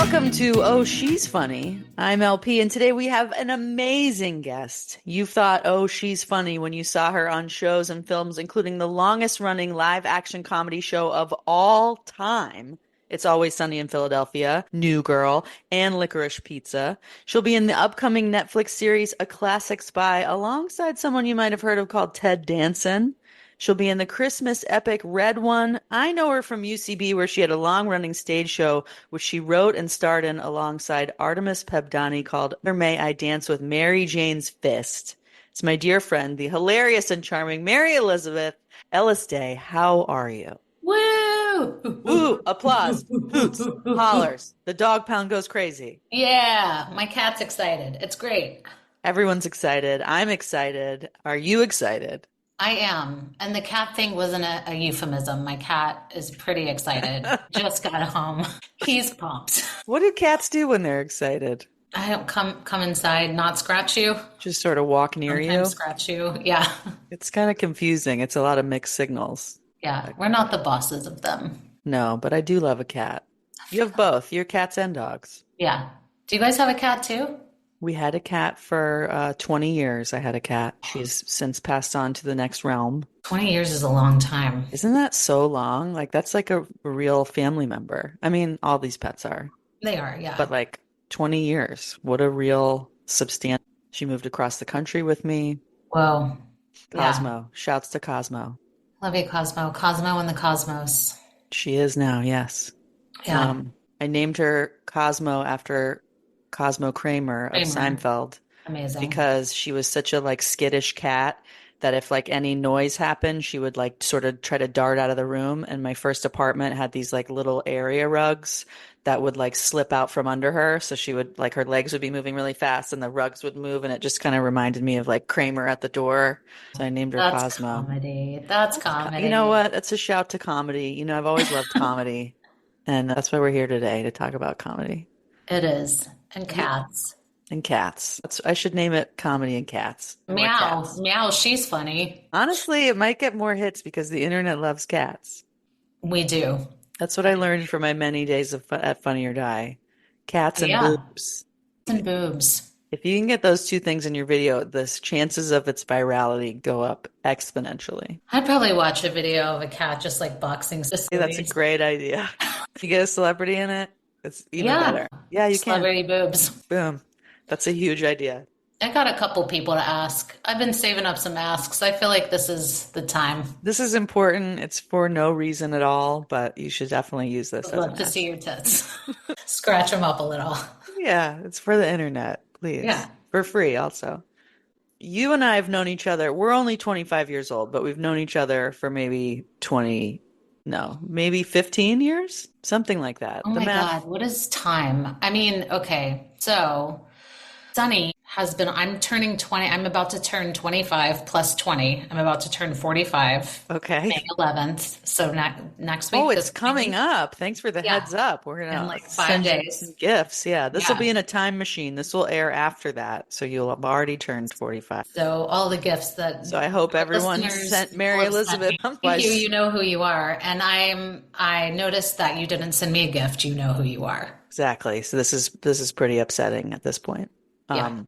Welcome to Oh, She's Funny. I'm LP, and today we have an amazing guest. You thought, oh, she's funny when you saw her on shows and films, including the longest running live action comedy show of all time. It's Always Sunny in Philadelphia, New Girl, and Licorice Pizza. She'll be in the upcoming Netflix series A Classic Spy alongside someone you might have heard of called Ted Danson. She'll be in the Christmas epic Red One. I know her from UCB, where she had a long-running stage show, which she wrote and starred in alongside Artemis Pebdani called May I Dance with Mary Jane's Fist. It's my dear friend, the hilarious and charming Mary Elizabeth Ellis-Day. How are you? Woo! Woo! Applause, hoots, hollers. The dog pound goes crazy. Yeah, my cat's excited. It's great. Everyone's excited. I'm excited. Are you excited? I am. And the cat thing wasn't a euphemism. My cat is pretty excited. Just got home. He's pumped. What do cats do when they're excited? I don't come inside, not scratch you. Just sort of walk near you? Sometimes scratch you. Yeah. It's kind of confusing. It's a lot of mixed signals. Yeah. We're not the bosses of them. No, but I do love a cat. You have both. You're cats and dogs. Yeah. Do you guys have a cat too? We had a cat for 20 years. I had a cat. She's since passed on to the next realm. 20 years is a long time. Isn't that so long? Like, that's like a real family member. I mean, all these pets are. They are, yeah. But like 20 years. What a real substantial. She moved across the country with me. Whoa. Cosmo. Yeah. Shouts to Cosmo. Love you, Cosmo. Cosmo and the Cosmos. She is now, yes. Yeah. I named her Cosmo after Cosmo Kramer of Seinfeld. Amazing. Because she was such a like skittish cat that if like any noise happened, she would like sort of try to dart out of the room. And my first apartment had these like little area rugs that would like slip out from under her. So she would like her legs would be moving really fast and the rugs would move. And it just kind of reminded me of like Kramer at the door. So I named her That's Cosmo. Comedy. That's comedy. You know what? It's a shout to comedy. You know, I've always loved comedy. And that's why we're here today, to talk about comedy. It is. And cats. And cats. I should name it Comedy and Cats. Meow. Cats. Meow, she's funny. Honestly, it might get more hits because the internet loves cats. We do. That's what I learned from my many days at Funny or Die. Cats and boobs. And boobs. If you can get those two things in your video, the chances of its virality go up exponentially. I'd probably watch a video of a cat just like boxing. That's a great idea. You get a celebrity in it, it's even better. Yeah, you can. Celebrity boobs. Boom. That's a huge idea. I got a couple people to ask. I've been saving up some asks. I feel like this is the time. This is important. It's for no reason at all, but you should definitely use this. I'd love to see your tits. Scratch them up a little. Yeah, it's for the internet, please. Yeah. For free also. You and I have known each other. We're only 25 years old, but we've known each other for maybe 15 years? Something like that. Oh my God, what is time? I mean, okay, so Sunny has been, I'm turning 20, I'm about to turn 25 plus 20. I'm about to turn 45. Okay. May 11th. So next week. Oh, it's coming up. Thanks for the heads up. We're going to like 5 days. Some gifts. Yeah. This will be in a time machine. This will air after that. So you'll have already turned 45. So all the gifts that. So I hope everyone sent Mary Elizabeth. Thank you. You know who you are. And I noticed that you didn't send me a gift. You know who you are. Exactly. So this is pretty upsetting at this point. Yeah.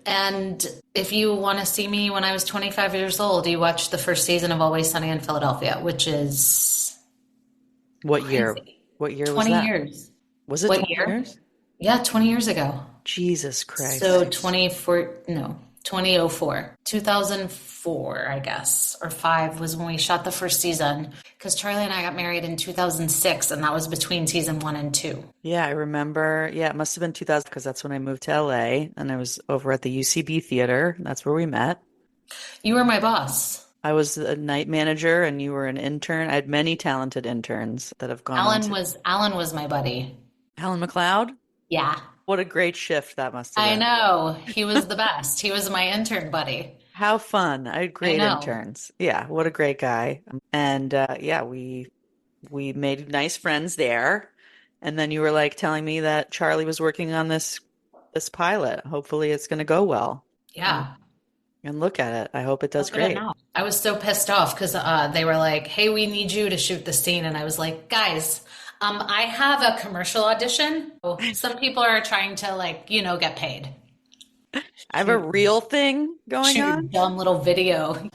And if you want to see me when I was 25 years old, you watched the first season of Always Sunny in Philadelphia, which is what crazy. year? What year was 20 that? years. Was it 20 years? Yeah, 20 years ago. Jesus Christ. So 2004. 2004, I guess, or 5 was when we shot the first season, because Charlie and I got married in 2006, and that was between season 1 and 2. Yeah, I remember. Yeah, it must have been 2000 because that's when I moved to LA, and I was over at the UCB theater. That's where we met. You were my boss. I was a night manager, and you were an intern. I had many talented interns that have gone Alan was my buddy. Alan McLeod? Yeah. What a great shift that must have been. I know. He was the best. He was my intern buddy. How fun. I had great interns. Yeah, what a great guy. And we made nice friends there. And then you were like telling me that Charlie was working on this pilot. Hopefully it's going to go well. Yeah. And look at it. I hope it does great. I was so pissed off because they were like, hey, we need you to shoot the scene. And I was like, guys, I have a commercial audition. Some people are trying to like, get paid. I have a Shoot, real thing going shoot a on, dumb little video.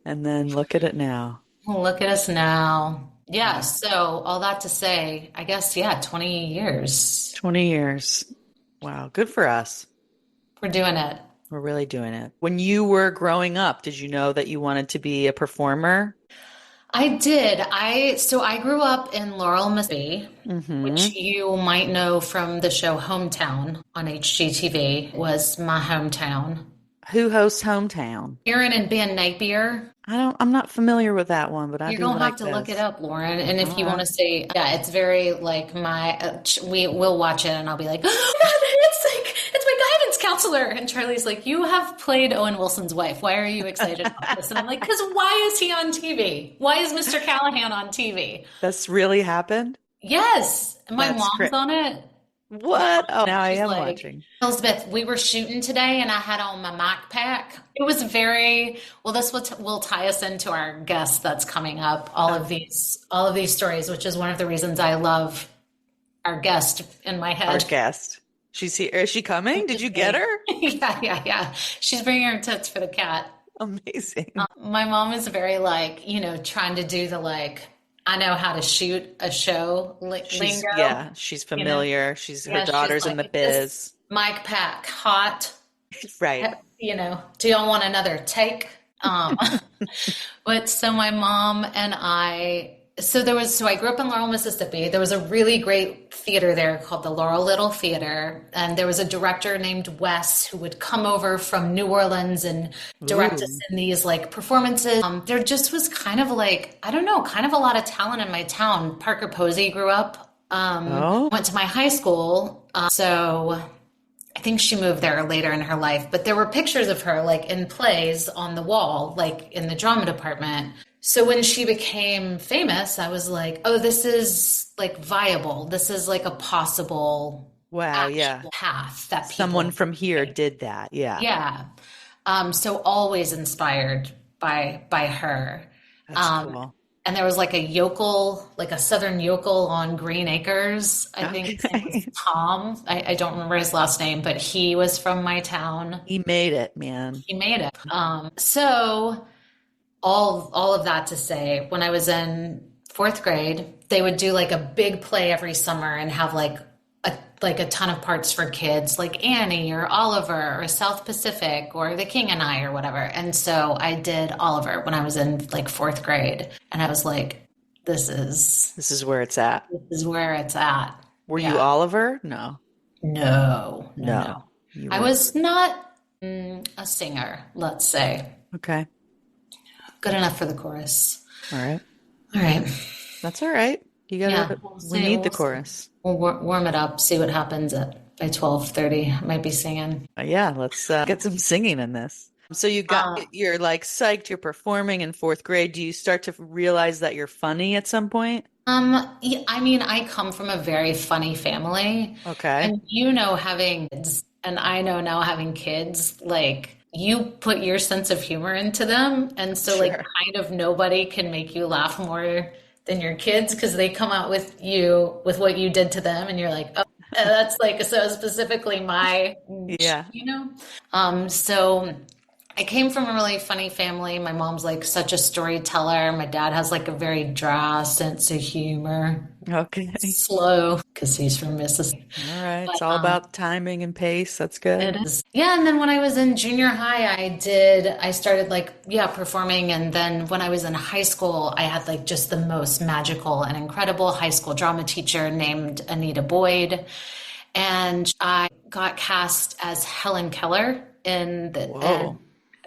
and then look at it now. Look at us now. Yeah, Wow. so all that to say, I guess, yeah, 20 years. 20 years. Wow, good for us. We're doing it. We're really doing it. When you were growing up, did you know that you wanted to be a performer? I did. I grew up in Laurel, Mississippi, which Mm-hmm. you might know from the show Hometown on HGTV, was my hometown. Who hosts Hometown? Aaron and Ben Napier. I'm not familiar with that one, but I You're do gonna have like to look it this. up, Lauren. And if All you want right. to say, yeah, it's very like we will watch it, and I'll be like, oh God, it's my guidance counselor. And Charlie's like, you have played Owen Wilson's wife. Why are you excited about this? And I'm like, because why is he on TV? Why is Mr. Callahan on TV? That's really happened? Yes, and my That's mom's great. on it. What? Oh, now I She's am like, watching. Elizabeth, we were shooting today and I had on my mic pack. It was very, well, this will tie us into our guest that's coming up, all of these stories, which is one of the reasons I love our guest in my Our head. guest. She's here. Is she coming? Did you get her? Yeah. She's bringing her tits for the cat. Amazing. My mom is very like, trying to do the like, I know how to shoot a show lingo. She's You know, her yeah, she's daughter's in like, the is this biz. mic pack hot? Right. Do y'all want another take? Um, but so my mom and so I grew up in Laurel, Mississippi. There was a really great theater there called the Laurel Little Theater. And there was a director named Wes who would come over from New Orleans and direct us Ooh. in these like performances. There just was kind of like, I don't know, kind of a lot of talent in my town. Parker Posey grew up, Oh, went to my high school. So I think she moved there later in her life, but there were pictures of her like in plays on the wall, like in the drama department. So when she became famous, I was like, oh, this is like viable. This is like a possible wow. Yeah. actual path that Someone people from here take. did that. Yeah. Yeah. So always inspired by her. That's Um, cool. and there was like a Southern yokel on Green Acres. I think his name was Okay. Tom. I don't remember his last name, but he was from my town. He made it, man. He made it. So all of that to say, when I was in fourth grade, they would do like a big play every summer and have like a ton of parts for kids, like Annie or Oliver or South Pacific or The King and I or whatever. And so I did Oliver when I was in like fourth grade, and I was like, This is where it's at. this is where it's at. Were you Yeah. Oliver? No. No. No. You I were. was not a singer, let's say. Okay. Good enough for the chorus. All right. All right. That's all right. You Yeah, gotta, we'll we see. need the We'll see. chorus. We'll warm it up, see what happens by 12:30. I might be singing. Yeah, let's get some singing in this. So Uh, you're like psyched, you're performing in fourth grade. Do you start to realize that you're funny at some point? yeah, I mean, I come from a very funny family, Okay. and having kids, and I know now having kids, like you put your sense of humor into them, and so like Sure. kind of nobody can make you laugh more than your kids because they come out with you with what you did to them, and you're like, oh, that's like so specifically my, Yeah. so. I came from a really funny family. My mom's like such a storyteller. My dad has like a very dry sense of humor. Okay. Slow because he's from Mississippi. All right. It's But all about timing and pace. That's good. it is. Yeah, and then when I was in junior high, I started like, yeah, performing. And then when I was in high school, I had like just the most magical and incredible high school drama teacher named Anita Boyd. And I got cast as Helen Keller in the Whoa.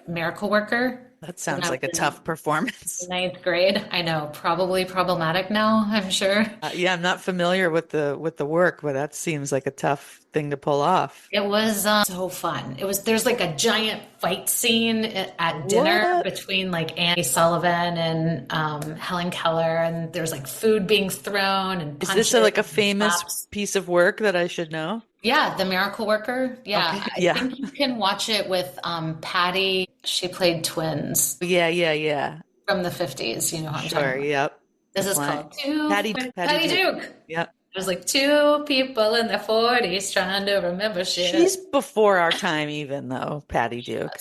Miracle Worker. That When sounds I like a was tough performance. in ninth grade. I know, probably problematic now, I'm sure. Yeah, I'm not familiar with the work, but that seems like a tough thing to pull off. It was so fun. There's like a giant fight scene at dinner What? between like Annie Sullivan and Helen Keller, and there's like food being thrown and Is this punches like a and famous slaps. piece of work that I should know? Yeah, The Miracle Worker. Yeah, Okay. I Yeah. think you can watch it with Patty. She played twins Yeah. from the 50s. You know who I'm talking Sure. about. Yep. This The is flying called Two Patty Patty Duke. Duke. Yep. It was like two people in their 40s trying to remember shit. She's before our time even though, Patty Duke.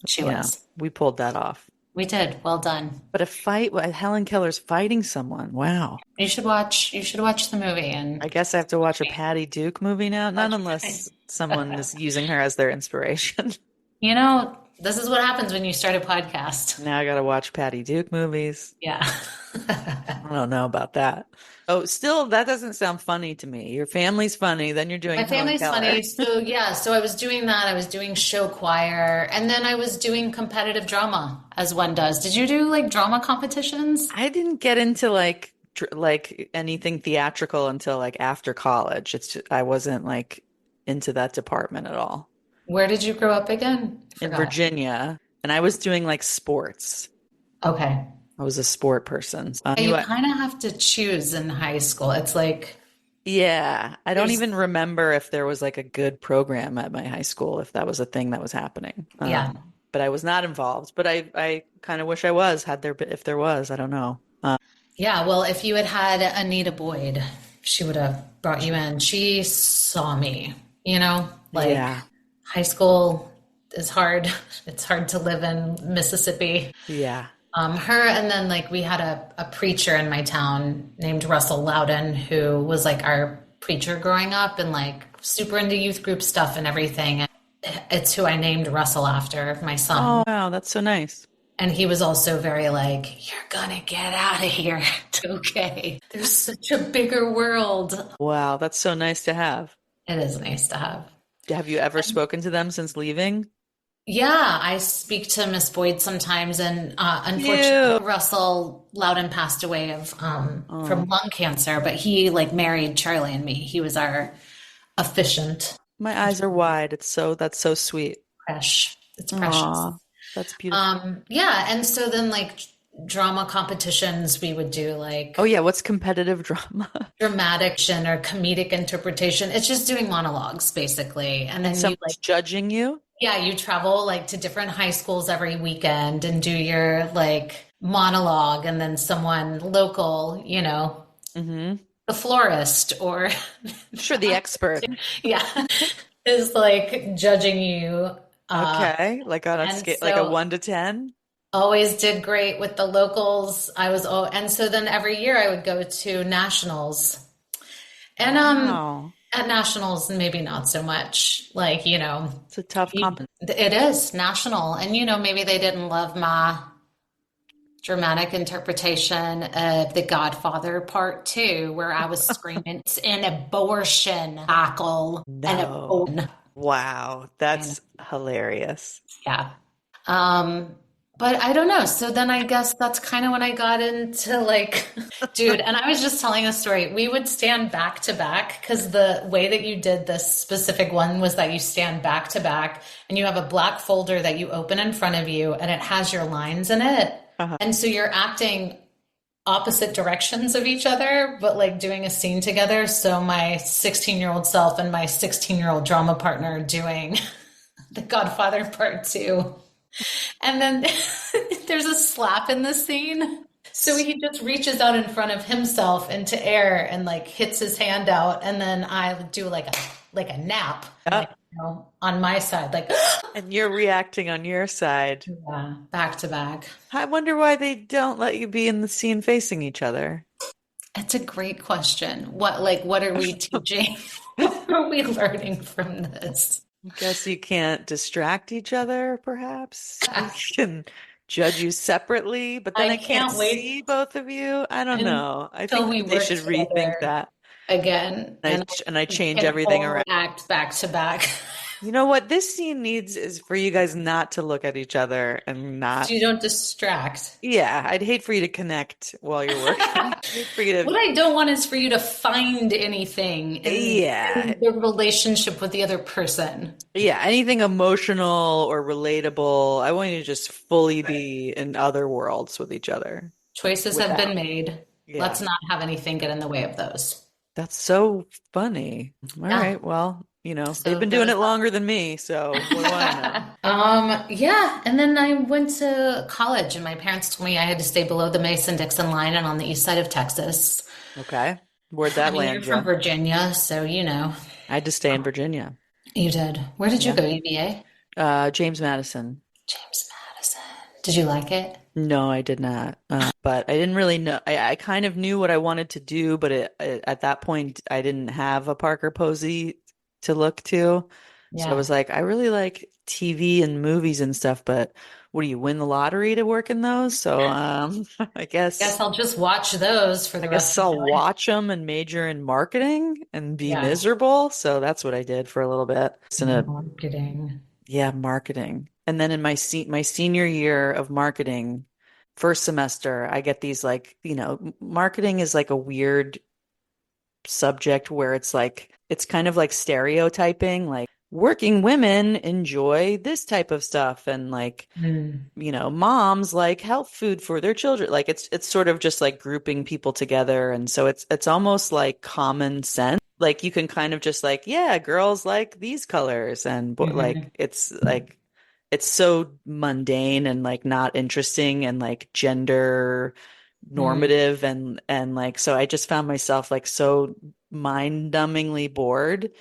She Yeah, was. we pulled that off. We did. Well done. But a fight, Helen Keller's fighting someone. Wow. You should watch the movie and I guess I have to watch a Patty Duke movie now. Not watch unless someone is using her as their inspiration. you know, this is what happens when you start a podcast. Now I gotta watch Patty Duke movies. Yeah. I don't know about that. Oh, still, that doesn't sound funny to me. Your family's funny, then you're doing My Helen family's Keller. funny. So yeah, so I was doing that. I was doing show choir, and then I was doing competitive drama as one does. Did you do like drama competitions? I didn't get into like anything theatrical until like after college. I wasn't like into that department at all. Where did you grow up again? I In forgot. Virginia, and I was doing like sports. Okay. I was a sport person. Yeah, you kind of have to choose in high school. It's like Yeah, I don't there's even remember if there was like a good program at my high school, if that was a thing that was happening. yeah. But I was not involved. But I kind of wish I was, had there been, if there was, I don't know. Yeah, well, if you had had Anita Boyd, she would have brought you in. She saw me, like Yeah, high school is hard. It's hard to live in Mississippi. yeah. Her and then like we had a preacher in my town named Russell Loudon who was like our preacher growing up and like super into youth group stuff and everything. It's who I named Russell after, my son. Oh, wow, that's so nice. And he was also very like, you're gonna get out of here. Okay. There's such a bigger world. Wow, that's so nice to have. It is nice to have. Have you ever spoken to them since leaving? Yeah, I speak to Miss Boyd sometimes, and Ew. unfortunately, Russell Loudon passed away of Oh, from lung cancer. But he like married Charlie and me. He was our efficient, my eyes are wide. That's so sweet. fresh. It's precious. Aw, that's beautiful. Yeah, and so then like drama competitions, we would do like Oh yeah, what's competitive drama? dramatic or comedic interpretation. It's just doing monologues basically, and then you Someone's like. judging you? Yeah, you travel like to different high schools every weekend and do your like monologue, and then someone local, Mm-hmm. the florist or Sure, the expert. yeah, is like judging you. Okay, like on a And scale, like a so 1 to 10? always did great with the locals. And so then every year I would go to nationals. And Wow. at nationals, maybe not so much. Like, It's a tough competition. it is national. And, maybe they didn't love my dramatic interpretation of The Godfather Part 2, where I was screaming, it's an abortion, Michael. An No. abortion. Wow, that's hilarious. Yeah. But I don't know. So then I guess that's kind of when I got into like, dude, and I was just telling a story. We would stand back to back because the way that you did this specific one was that you stand back to back and you have a black folder that you open in front of you and it has your lines in it. Uh-huh. And so you're acting opposite directions of each other, but like doing a scene together. So my 16-year-old self and my 16-year-old drama partner doing The Godfather Part 2. And then there's a slap in the scene. So he just reaches out in front of himself into air and like hits his hand out. And then I would do like a nap, like, on my side, like, And you're reacting on your side. yeah, back to back. I wonder why they don't let you be in the scene facing each other. It's a great question. What are we teaching? What are we learning from this? I guess you can't distract each other, perhaps. I can judge you separately, but then I I can't can't wait see both of you. I don't know. I until think we that they work should together rethink that. again, and And I change can everything all around. act back to back. You know what this scene needs is for you guys not to look at each other and not. So you don't distract. Yeah, I'd hate for you to connect while you're working. I'd hate for you What to. I don't want is for you to find anything Yeah. in the relationship with the other person. Yeah, anything emotional or relatable. I want you to just fully be in other worlds with each other. Choices have been made. Yeah. Let's not have anything get in the way of those. That's so funny. All Yeah. right. Well, They've So been there doing was it longer than me, so what do I know? that. Yeah, and then I went to college, and my parents told me I had to stay below the Mason-Dixon line and on the east side of Texas. Okay. Where'd I that mean, you're land from you? Virginia, so I had to stay in Virginia. you did. Where did you Yeah. go, UVA? James Madison. James Madison. Did you like it? No, I did not. But I didn't really know. I kind of knew what I wanted to do, but at that point, I didn't have a Parker Posey to look to. So I Yeah. was like, I really like TV and movies and stuff, but what do you win the lottery to work in those? So I Guess guess I'll just watch those for I the rest guess of I'll my life. watch them and major in marketing and be Yeah. miserable. So that's what I did for a little bit. It's in a Marketing. Yeah, marketing. And then in my senior year of marketing, first semester, I get these like, marketing is like a weird subject where it's like it's kind of like stereotyping, like working women enjoy this type of stuff and like Mm. moms like health food for their children. Like it's sort of just like grouping people together. And so it's almost like common sense. Like you can kind of just like, yeah, girls like these colors and like Hmm. it's so mundane and like not interesting and like gender Mm. normative and like so I just found myself like so mind-numbingly bored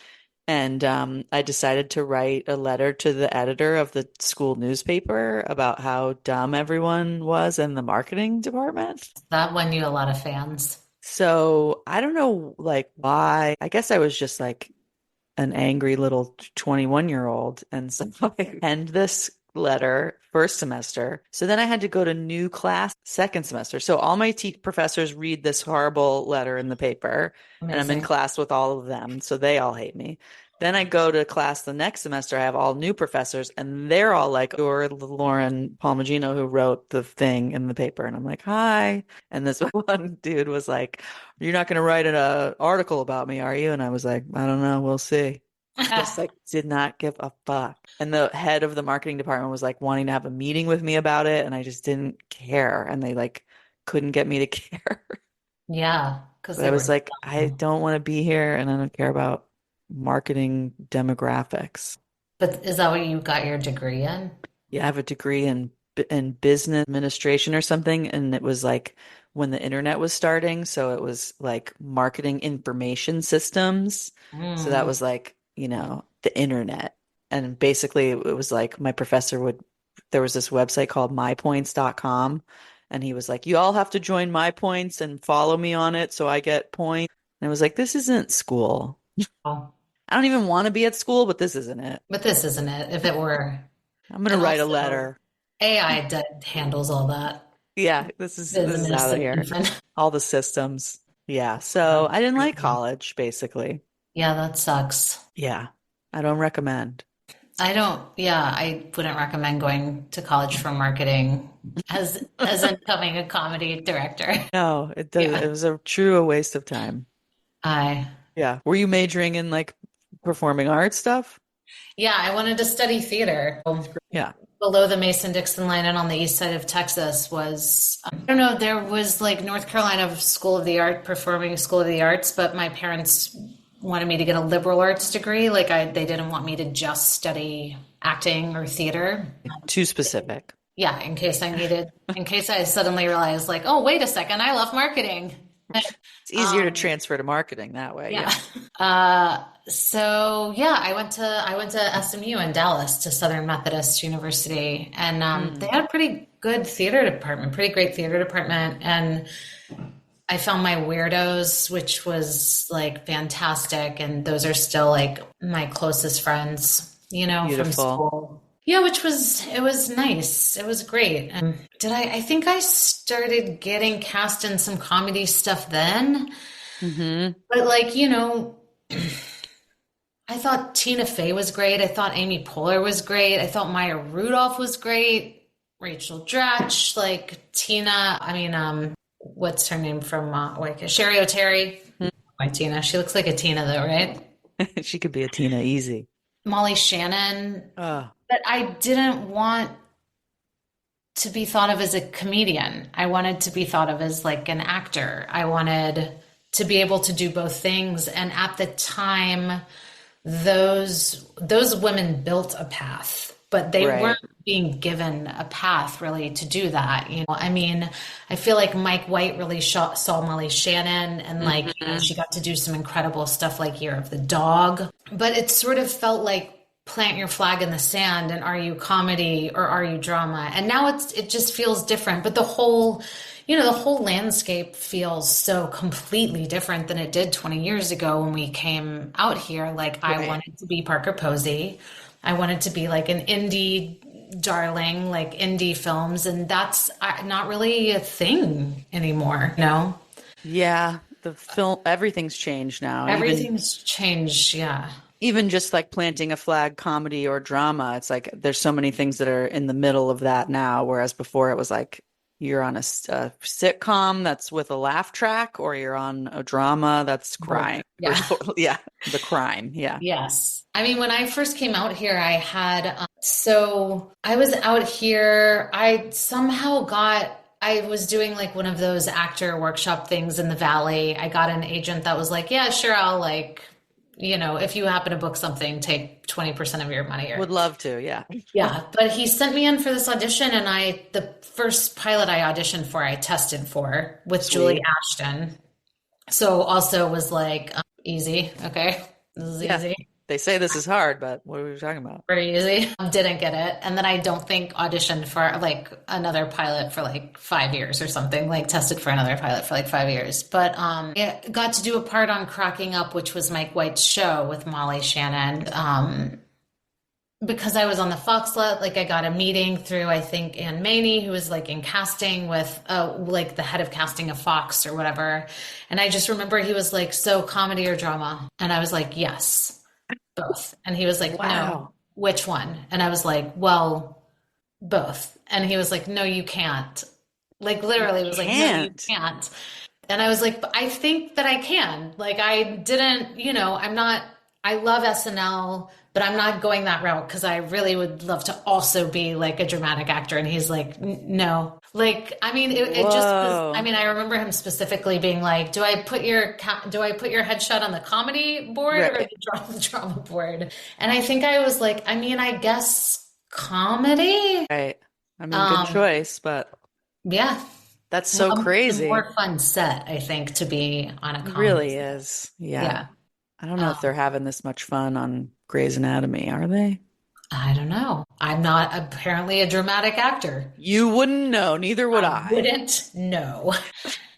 and I decided to write a letter to the editor of the school newspaper about how dumb everyone was in the marketing department. That won you a lot of fans. So I don't know, like, why. I guess I was just like an angry little 21-year-old. And so I penned this letter first semester. So then I had to go to new class second semester. So all my professors read this horrible letter in the paper, and I'm in Amazing. class with all of them. So they all hate me. Then I go to class the next semester. I have all new professors, and they're all like, "You're Lauren Palmagino who wrote the thing in the paper." And I'm like, "Hi." And this one dude was like, "You're not going to write an article about me, are you?" And I was like, "I don't know. We'll see." Just like did not give a fuck. And the head of the marketing department was like wanting to have a meeting with me about it, and I just didn't care. And they like couldn't get me to care. Yeah, because But I they was were like, I dumb. don't want to be here, and I don't care about marketing demographics. But is that what you got your degree in? You have a degree in business administration or something, and it was like when the internet was starting, so it was like marketing information systems. So that Mm. was like, the internet. And basically it was like my professor would there was this website called mypoints.com, and he was like, "You all have to join my points and follow me on it so I get points." And I was like, "This isn't school. Oh, I don't even want to be at school, but this isn't it. but this isn't it. If it were, I'm gonna and write a also letter." AI handles all that Yeah, this is business out of and here. info. All the systems. Yeah, so I didn't like Crazy. college, basically. Yeah, that sucks. Yeah, I don't recommend. I don't, yeah, I wouldn't recommend going to college for marketing as becoming a comedy director. No, it does. Yeah. It was a true waste of time. I Yeah. Were you majoring in like performing arts stuff? Yeah, I wanted to study theater. Yeah. Below the Mason-Dixon line and on the east side of Texas was, I don't know, there was like North Carolina School of the Art, Performing School of the Arts, but my parents wanted me to get a liberal arts degree. They didn't want me to just study acting or theater. Too specific. Yeah, in case I suddenly realized like, oh, wait a second, I love marketing. It's easier to Um, transfer to marketing that way. yeah. Yeah. So yeah, I went to SMU in Dallas to Southern Methodist University, and they Mm, had a pretty good theater department, pretty great theater department, and I found my weirdos, which was like fantastic, and those are still like my closest friends, from beautiful. school. Yeah, it was nice. It was great. And I think I started getting cast in some comedy stuff then, Hmm. but I thought Tina Fey was great. I thought Amy Poehler was great. I thought Maya Rudolph was great. Rachel Dratch, like Tina. I mean, what's her name from Sherry O'Terry? Why Tina? She looks like a Tina though, right? She could be a Tina easy. Molly Shannon. Oh, But I didn't want to be thought of as a comedian. I wanted to be thought of as like an actor. I wanted to be able to do both things. And at the time, those women built a path, but they weren't Right. being given a path really to do that. I mean, I feel like Mike White really saw Molly Shannon, and like, Hmm. she got to do some incredible stuff like Year of the Dog, but it sort of felt like plant your flag in the sand and are you comedy or are you drama? And now it just feels different, but the whole landscape feels so completely different than it did 20 years ago when we came out here. Like, I Right. wanted to be Parker Posey. I wanted to be like an indie darling, like indie films, and that's not really a thing anymore, Yeah, the film, everything's changed now. Everything's changed, yeah. Even just like planting a flag, comedy or drama, it's like there's so many things that are in the middle of that now. Whereas before it was like you're on a sitcom that's with a laugh track, or you're on a drama that's crying, or Yeah. yeah, the crime. Yeah. Yes. I mean, when I first came out here, so I was out here, I was doing like one of those actor workshop things in the Valley. I got an agent that was like, yeah, sure, I'll like, if you happen to book something, take 20% of your money or Would love to. Yeah. yeah, but he sent me in for this audition, and the first pilot I auditioned for, I tested for with Julie Sweet. Ashton. So also was like, easy. Okay. This is Yeah. easy. They say this is hard, but what are we talking about? Very easy. Didn't get it. And then I don't think auditioned for like another pilot for like 5 years or something, like tested for another pilot for like 5 years. But I got to do a part on Cracking Up, which was Mike White's show with Molly Shannon. Because I was on the Foxlet, like I got a meeting through, I think, Ann Maney, who was like in casting with like the head of casting of Fox or whatever. And I just remember he was like, so comedy or drama? And I was like, yes, both. And he was like, no, Wow. which one? And I was like, well, both. And he was like, no, you can't. Like You literally was like, no, you can't. can't. And I was like, but I think that I can. Like, I didn't, I'm not, I love SNL, but I'm not going that route because I really would love to also be like a dramatic actor. And he's like, No. Like, I mean, it just was, I Whoa. mean, I remember him specifically being like, do I put your headshot on the comedy board or Right. the drama board? And I think I was like, I mean, I guess comedy. Right. I mean, good Um, choice, but yeah. that's so It's a crazy. more fun set, I think, to be on a It comedy really set. is. Yeah. Yeah. I don't know if they're Um, having this much fun on Grey's Anatomy, are they? I don't know. I'm not apparently a dramatic actor. You wouldn't know, neither would I I. wouldn't know.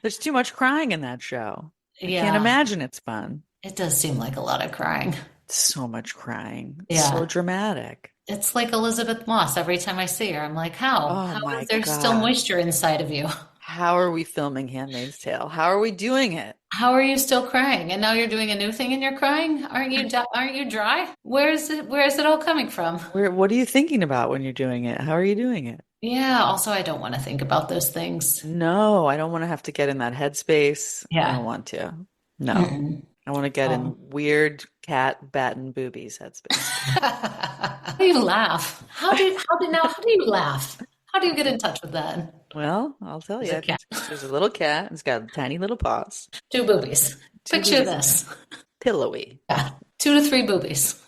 There's too much crying in that show. I can't Yeah, imagine it's fun. it does seem like a lot of crying. So much crying. It's so Yeah. dramatic. It's like Elizabeth Moss. Every time I see her, I'm like, how? Oh How is my there still God. moisture inside of you? How are we filming Handmaid's Tale? How are we doing it? How are you still crying? And now you're doing a new thing and you're crying? Aren't you dry? Where is it all coming from? What are you thinking about when you're doing it? How are you doing it? Yeah, also I don't want to think about those things. No, I don't want to have to get in that headspace. I don't Yeah. want to. No. Mm-mm. I want to get in Oh. weird cat batting boobies headspace. How do you laugh? How do you laugh? How do you get in touch with that? Well, I'll tell There's you. a cat. There's a little cat. It's got tiny little paws, Two boobies. two Picture boobies in there. this. Pillowy. Yeah. 2 to 3 boobies.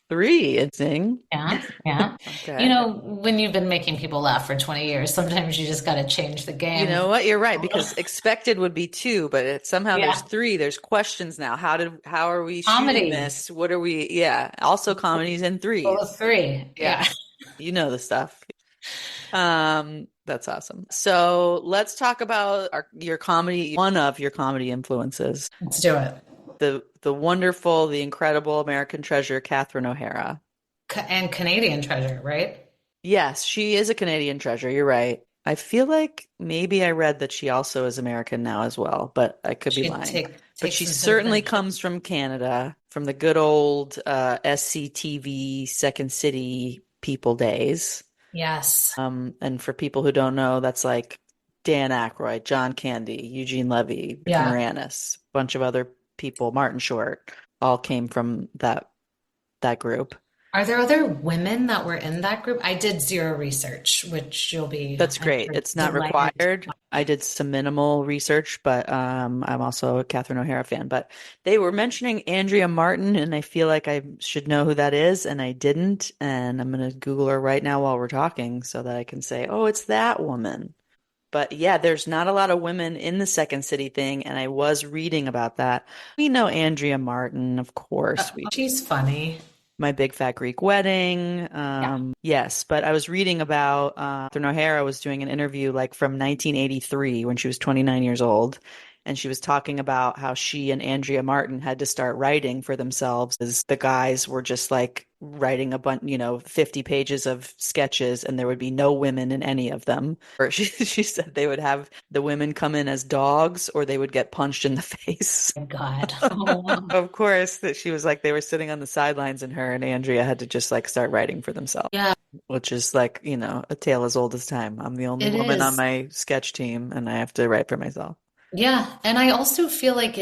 Three, it's in. Yeah, yeah. Okay. When you've been making people laugh for 20 years, sometimes you just got to change the You game. know what? You're right, because expected would be two, but somehow there's Yeah. three. There's questions now. How are we shooting Comedy. this? What are we? Yeah. Also comedies in Full threes. of 3. Yeah. Yeah. You know the stuff. That's awesome. So let's talk about your comedy, one of your comedy influences, Let's do it. the wonderful, the incredible American treasure, Catherine O'Hara. And Canadian treasure, right? Yes, she is a Canadian treasure. You're right. I feel like maybe I read that she also is American now as well, but I could be She lying. But take she some certainly citizenship. comes from Canada, from the good old SCTV Second City people days. Yes. And for people who don't know, that's like Dan Aykroyd, John Candy, Eugene Levy, Rick Yeah. Moranis, a bunch of other people, Martin Short, all came from that group. Are there other women that were in that group? I did zero research, which you'll be, That's I'm great. sure, It's not delighted. required. I did some minimal research, but I'm also a Catherine O'Hara fan. But they were mentioning Andrea Martin, and I feel like I should know who that is, and I didn't. And I'm gonna Google her right now while we're talking so that I can say, oh, it's that woman. But yeah, there's not a lot of women in the Second City thing, and I was reading about that. We know Andrea Martin, of course. We She's funny. My Big Fat Greek Wedding. Yeah. Yes, but I was reading about Catherine O'Hara was doing an interview like from 1983 when she was 29 years old. And she was talking about how she and Andrea Martin had to start writing for themselves as the guys were just like writing a bunch, 50 pages of sketches and there would be no women in any of them. Or she said they would have the women come in as dogs or they would get punched in the face. My God. Oh, wow. Of course, that she was like they were sitting on the sidelines and her and Andrea had to just like start writing for themselves, Yeah, which is like, a tale as old as time. I'm the only it woman on is. my sketch team and I have to write for myself. Yeah, and I also feel like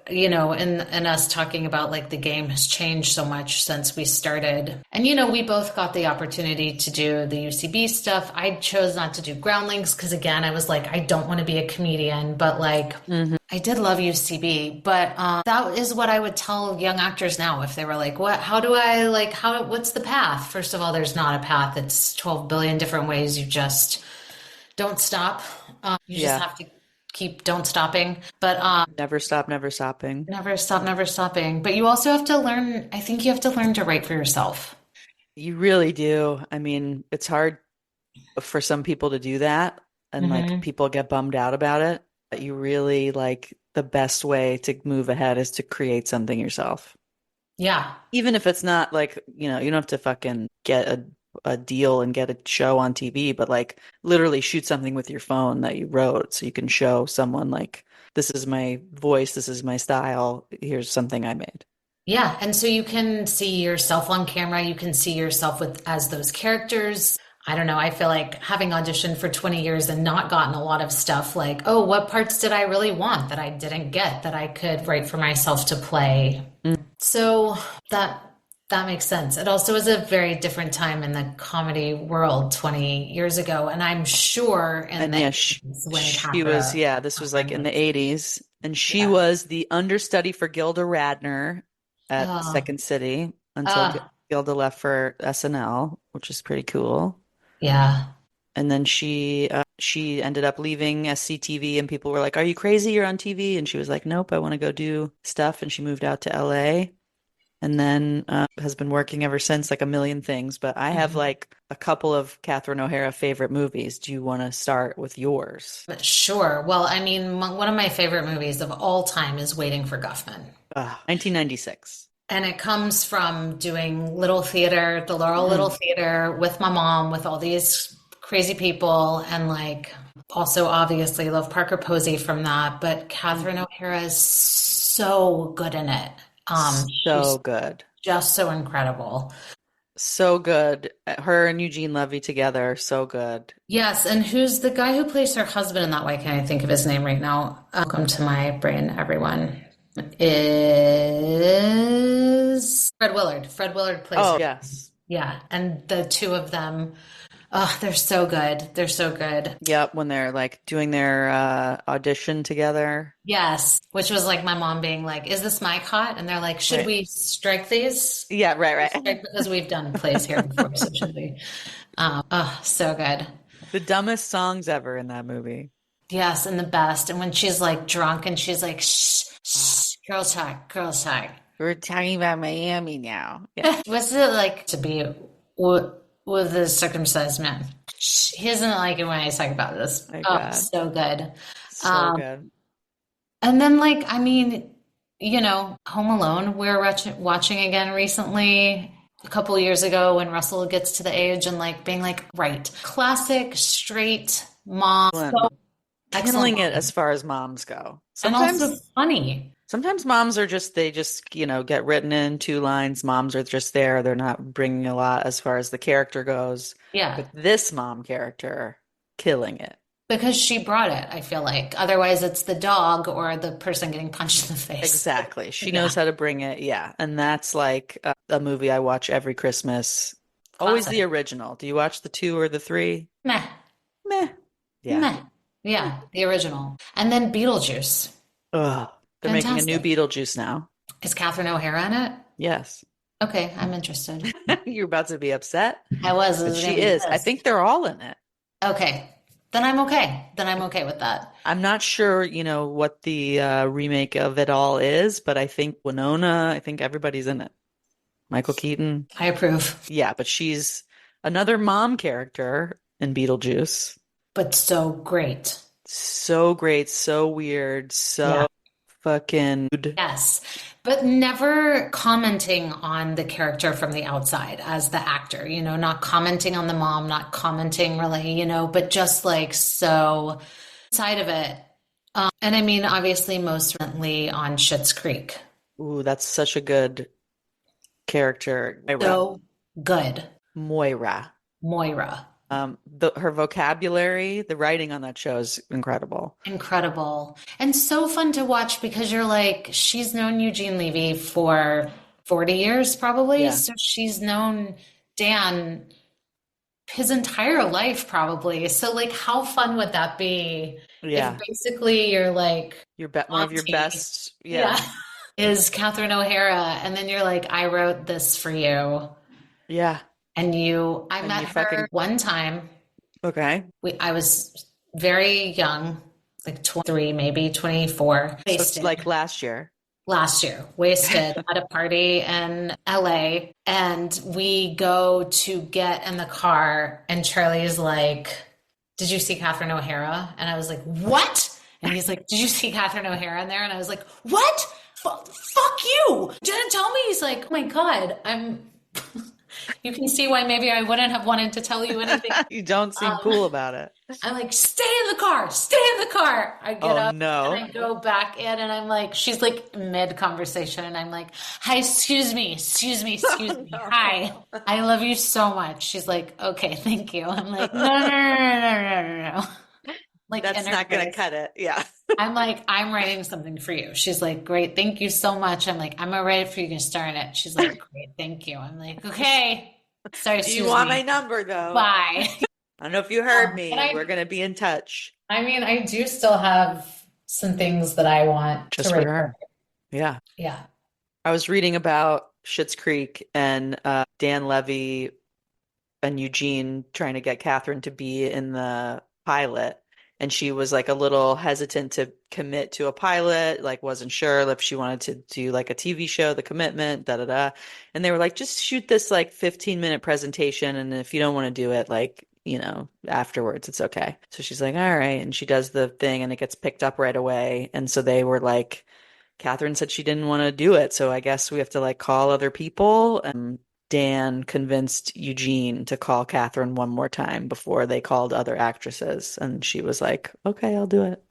in us talking about like the game has changed so much since we started. And we both got the opportunity to do the UCB stuff. I chose not to do Groundlings because again, I was like, I don't want to be a comedian, but like Hmm. I did love UCB, but that is what I would tell young actors now if they were like, "What? How do I like? What's the path?" First of all, there's not a path. It's 12 billion different ways. You just don't stop. You just Yeah. have to keep don't stopping. But Never stop, never stopping. never stop, never stopping. But you also have to learn. I think you have to learn to write for yourself. You really do. I mean, it's hard for some people to do that and like Hmm. people get bummed out about it. But you really like the best way to move ahead is to create something yourself. Yeah, Even if it's not like, you don't have to fucking get a deal and get a show on TV, but like literally shoot something with your phone that you wrote so you can show someone like, this is my voice, this is my style, here's something I made. yeah. And so you can see yourself on camera. You can see yourself with as those characters. I don't know. I feel like having auditioned for 20 years and not gotten a lot of stuff like, oh, what parts did I really want that I didn't get that I could write for myself to play? Mm. So that that makes sense. It also was a very different time in the comedy world 20 years ago, and I'm sure in And the yeah, 80s when she was, yeah, this was like Catherine in the was, 80s. And she yeah. was the understudy for Gilda Radner at Oh, Second City until uh, Gilda left for SNL, which is pretty cool. yeah. And then she ended up leaving SCTV and people were like, "Are you crazy? You're on TV." And she was like, "Nope, I want to go do stuff." And she moved out to LA and then has been working ever since, like a million things. But I have Mhm. like a couple of Catherine O'Hara favorite movies. Do you want to start with yours? But sure. Well, I mean, one of my favorite movies of all time is Waiting for Guffman. 1996. And it comes from doing little theater, the Laurel Little Mm. Theater with my mom, with all these crazy people, and like also obviously love Parker Posey from that. But Catherine Mhm. O'Hara is so good in it. So She's good. just so incredible. So good. Her and Eugene Levy together, so good. Yes, and who's the guy who plays her husband in that? Why can't I think of his name right now? Welcome to my brain, everyone. Is Fred Willard. Fred Willard plays Oh, her. yes. Yeah, and the two of them, oh, they're so good. They're so good. Yep, when they're like doing their audition together. Yes, which was like my mom being like, "Is this my cot?" And they're like, "Should Right. we strike these?" Yeah, right, We right. strike because we've done plays here before, so should we? Oh, so good. The dumbest songs ever in that movie. Yes, and the best. And when she's like drunk and she's like, "Shh, Ah, shh, girls talk, girls talk." we're talking about Miami now. Yeah. What's it like to be with a circumcised man? Shh, he doesn't like it when I talk about this. My Oh, God. so good. So Um, good. And then, like, I mean, Home Alone, we were watching again recently, a couple years ago when Russell gets to the age and, like, being like, right, classic, straight mom, Excellent. so excellent Killing it mom. as far as moms go. And also Sometimes, funny. sometimes moms are just, they just, get written in two lines. Moms are just there. They're not bringing a lot as far as the character goes. Yeah. But this mom character, killing it. Because she brought it, I feel like. Otherwise, it's the dog or the person getting punched in the face. Exactly. She Yeah, knows how to bring it. Yeah. And that's like a movie I watch every Christmas. Always the classic. original. Do you watch the two or the three? Meh, Meh. Yeah. meh. Yeah, the original. And then Beetlejuice. Ugh. They're making a new Fantastic. Beetlejuice now. Is Catherine O'Hara in it? Yes. Okay, I'm interested. You're about to be upset, I but was she gonna be is. I think pissed. they're all in it. Okay, then I'm okay. Then I'm okay with that. I'm not sure, what the remake of it all is, but I think Winona, I think everybody's in it. Michael Keaton. I approve. Yeah, but she's another mom character in Beetlejuice. But so great. So great, so weird, Yeah. so fucking. Yes, but never commenting on the character from the outside as the actor, not commenting on the mom, not commenting really, but just like so side of it. And I mean, obviously, most recently on Schitt's Creek. Ooh, that's such a good character. Moira. So good. Moira. Moira. Her vocabulary, the writing on that show is incredible. Incredible. And so fun to watch because you're like, she's known Eugene Levy for 40 years probably. Yeah. So she's known Dan his entire life probably. So like how fun would that be Yeah. if basically you're like One of your auntie, best. yeah, Yeah. is Catherine O'Hara and then you're like, I wrote this for you. Yeah. And I And met you her one time. Okay. I was very young, like 23, maybe 24, So it's wasted like last year. last year, wasted at a party in LA. And we go to get in the car, and Charlie's like, did you see Catherine O'Hara? And I was like, what? And he's like, did you see Catherine O'Hara in there? And I was like, what? Fuck you. Didn't tell me. He's like, oh my God, you can see why maybe I wouldn't have wanted to tell you anything. You don't seem cool about it. I'm like, stay in the car, stay in the car. I get Oh, up no. and I go back in and I'm like, she's like mid conversation and I'm like, hi, excuse me. Hi, I love you so much. She's like, okay, thank you. I'm like, no. Like That's in her not going to face. cut it. Yeah. I'm like, I'm writing something for you. She's like, great, thank you so much. I'm like, I'm gonna write it for you, you can star in it. She's like, great, thank you. I'm like, okay. Sorry, Do you excuse want me. my number though? Bye. I don't know if you heard me. And We're going to be in touch. I mean, I do still have some things that I want Just to for write her. Yeah. Yeah. I was reading about Schitt's Creek and Dan Levy and Eugene trying to get Catherine to be in the pilot. And she was like a little hesitant to commit to a pilot, like wasn't sure if she wanted to do like a TV show, the commitment, da da da. And they were like, just shoot this like 15-minute presentation. And if you don't want to do it, like, afterwards, it's okay. So she's like, all right. And she does the thing and it gets picked up right away. And so they were like, Catherine said she didn't want to do it. So I guess we have to like call other people. And Dan convinced Eugene to call Catherine one more time before they called other actresses. And she was like, okay, I'll do it.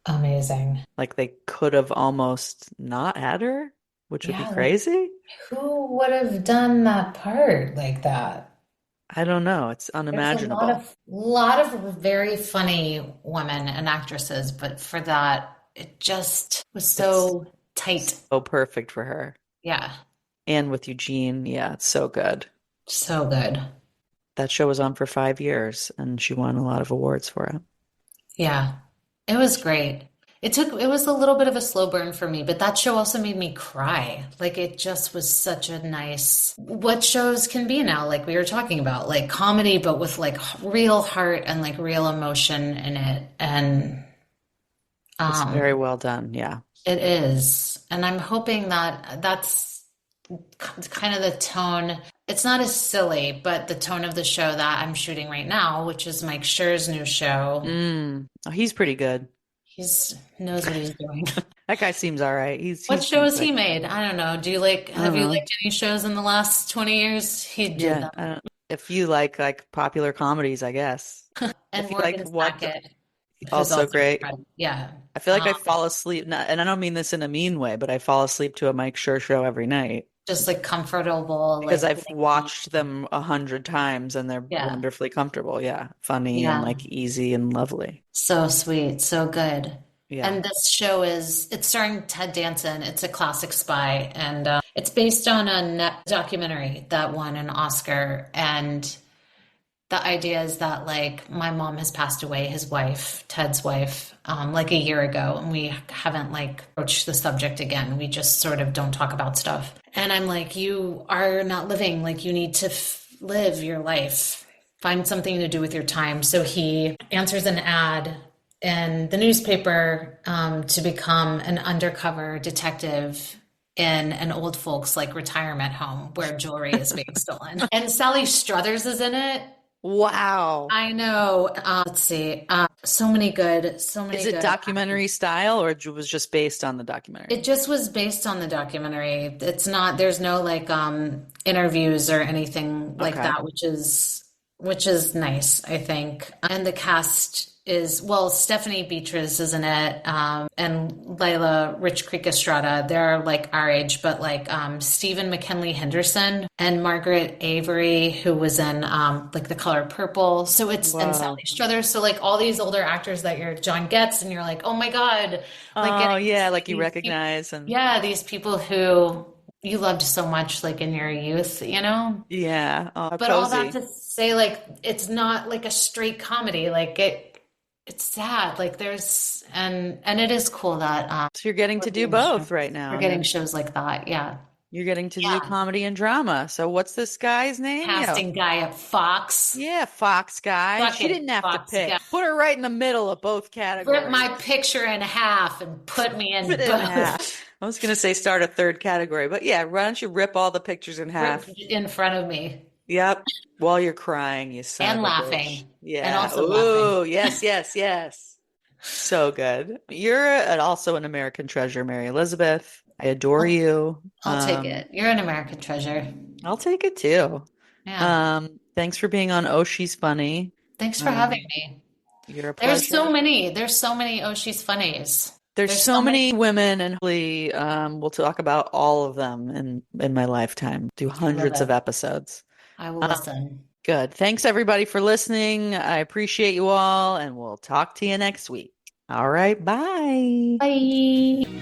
Amazing. Like they could have almost not had her, which would be Yeah, like crazy. who would have done that part like that? I don't know. It's There's a unimaginable. lot of very funny women and actresses, but for that, it just was It's so tight. so perfect for her. Yeah, And with Eugene, yeah, it's so good. so good. That show was on for 5 years and she won a lot of awards for it. Yeah, it was great. It was a little bit of a slow burn for me, but that show also made me cry. Like it just was such a nice, what shows can be now, like we were talking about, like comedy, but with like real heart and like real emotion in it. And It's very well done. Yeah. it is. And I'm hoping that that's kind of the tone. It's not as silly, but the tone of the show that I'm shooting right now, which is Mike Schur's new show. Oh, he's pretty good. He's knows what he's doing. That guy seems all right. What He's show has he like, made? I don't know. I Have don't you know. liked any shows in the last 20 years? He did Yeah. them. If you like popular comedies, I guess. And If you like Morgan what, Sackett, who's also also great. incredible. Yeah. I feel like I fall asleep, and I don't mean this in a mean way, but I fall asleep to a Mike Schur show every night. just like comfortable, Because like I've sitting down. watched them 100 times and they're Yeah. wonderfully comfortable. Yeah. Funny and Yeah. like easy and lovely. So sweet, so good. Yeah. And this show it's starring Ted Danson. It's a classic spy, and it's based on a documentary that won an Oscar. And the idea is that like my mom has passed away, his wife, Ted's wife, like a year ago, and we haven't like broached the subject again. We just sort of don't talk about stuff. And I'm like, you are not living. Like you need to live your life. Find something to do with your time. So he answers an ad in the newspaper to become an undercover detective in an old folks like retirement home where jewelry is being stolen. And Sally Struthers is in it. Wow. I know. Let's see. So many good, so Is many it good. documentary style or it was just based on the It documentary? just was based on the documentary. It's not, there's no like interviews or anything like Okay. that, which is nice, I think. And the cast is, well, Stephanie Beatriz is in it, and Layla Rich Creek Estrada. They're like our age, but like Stephen McKinley Henderson and Margaret Avery, who was in like The Color Purple. So it's, and Sally Wow. Struthers. So like all these older actors that you're John Getz, and you're like, oh my God, like Oh, getting to yeah, see like you these people, recognize and yeah, these people who you loved so much like in your youth, you know? yeah, oh, But all that cozy. to say, like, it's not like a straight comedy. Like it's sad. Like and it is cool that So you're getting we're to do getting shows, both right we're now. getting shows like that. Yeah, You're getting to do yeah. comedy and drama. So what's this guy's name? Yeah. Casting guy at Fox, Yeah, Fox guy. She fucking didn't have to Fox guy, pick. Put her right in the middle of both rip my categories. picture in half and put me Rip it in in both. half. I was gonna say start a third category, but yeah, why don't you rip all the pictures in Rip half? in front of me Yep. While you're crying, you son and of a bitch. laughing and Yeah. also laughing. Ooh, yes, yes, yes. So good. You're also an American treasure, Mary Elizabeth. I adore I'll, you. I'll take it. You're an American treasure. I'll take it too. Yeah. Thanks for being on Oh, She's Funny. Thanks for having Um, me. you're a There's so pleasure. many. There's so many Oh She's Funnies. There's There's so so many. many women, and hopefully, we'll talk about all of them in my lifetime. Do I love hundreds of it. episodes. I will Um, listen. good. Thanks everybody for listening. I appreciate you all, and we'll talk to you next week. All right, bye. Bye.